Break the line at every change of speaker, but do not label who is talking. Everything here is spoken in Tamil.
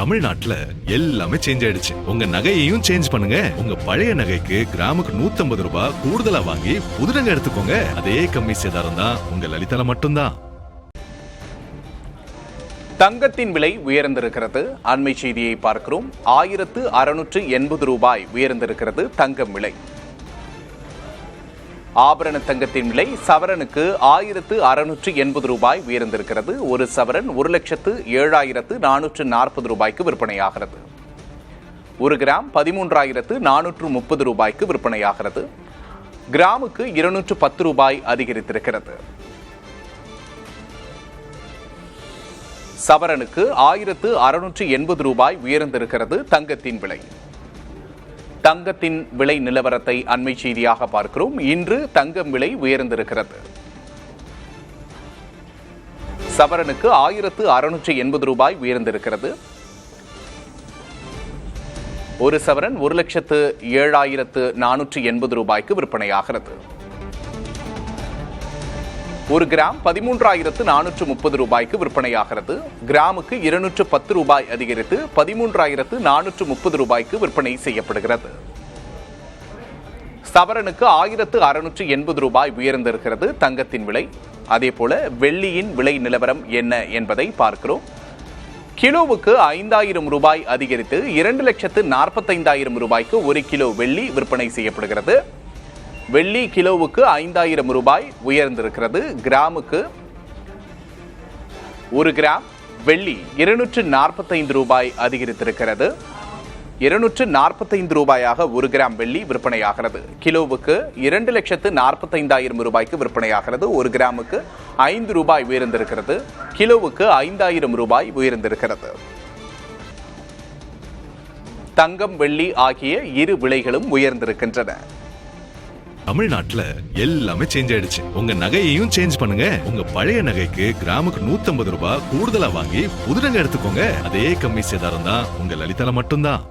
தமிழ்நாட்டுல எல்லாமே சேஞ்ச் ஆயிடுச்சு. உங்க நகையையும் சேஞ்ச் பண்ணுங்க. உங்க பழைய நகைக்கு கிராமுக்கு 150 ரூபாய் கூடுதலா வாங்கி புது நகை எடுத்துக்கோங்க. அதே கம்மி சேதாரம் தான் உங்க லலிதால மட்டும்தான்.
தங்கத்தின் விலை உயர்ந்திருக்கிறது. அண்மை செய்தியை பார்க்கிறோம். 1680 ரூபாய் உயர்ந்திருக்கிறது தங்கம் விலை. ஆபரண தங்கத்தின் விலை சவரனுக்கு 1680 ரூபாய் உயர்ந்திருக்கிறது. ஒரு சவரன் 1,07,440 ரூபாய்க்கு விற்பனையாகிறது. ஒரு கிராம் 13,430 ரூபாய்க்கு விற்பனையாகிறது. கிராமுக்கு 210 ரூபாய் அதிகரித்திருக்கிறது. சவரனுக்கு 1680 ரூபாய் உயர்ந்திருக்கிறது தங்கத்தின் விலை. தங்கத்தின் விலை நிலவரத்தை அண்மை செய்தியாக பார்க்கிறோம். இன்று தங்கம் விலை உயர்ந்திருக்கிறது. சவரனுக்கு 1680 ரூபாய் உயர்ந்திருக்கிறது. ஒரு சவரன் 1,07,480 ரூபாய்க்கு விற்பனையாகிறது. ஒரு கிராம் 13,430 ரூபாய்க்கு விற்பனையாகிறது. கிராமுக்கு 210 ரூபாய் அதிகரித்து 13,430 ரூபாய்க்கு விற்பனை செய்யப்படுகிறது. சவரனுக்கு 1680 ரூபாய் உயர்ந்திருக்கிறது தங்கத்தின் விலை. அதே போல வெள்ளியின் விலை நிலவரம் என்ன என்பதை பார்க்கிறோம். கிலோவுக்கு 5,000 ரூபாய் அதிகரித்து 2,45,000 ரூபாய்க்கு ஒரு கிலோ வெள்ளி விற்பனை செய்யப்படுகிறது. வெள்ளி கிலோவுக்கு 5,000 ரூபாய் உயர்ந்திருக்கிறது. கிராமுக்கு ஒரு கிராம் வெள்ளி 245 ரூபாய் அதிகரித்திருக்கிறது. 245 ரூபாயாக ஒரு கிராம் வெள்ளி விற்பனையாகிறது. கிலோவுக்கு 2,45,000 ரூபாய்க்கு விற்பனையாகிறது. ஒரு கிராமுக்கு 5 ரூபாய் உயர்ந்திருக்கிறது. கிலோவுக்கு 5,000 ரூபாய் உயர்ந்திருக்கிறது. தங்கம் வெள்ளி ஆகிய இரு விலைகளும் உயர்ந்திருக்கின்றன.
தமிழ்நாட்டுல எல்லாமே சேஞ்ச் ஆயிடுச்சு. உங்க நகையையும் சேஞ்ச் பண்ணுங்க. உங்க பழைய நகைக்கு கிராமுக்கு 150 ரூபாய் கூடுதலா வாங்கி புது நகை எடுத்துக்கோங்க. அதே கம்மி சேதாரம் தான் உங்க லலிதால மட்டும்தான்.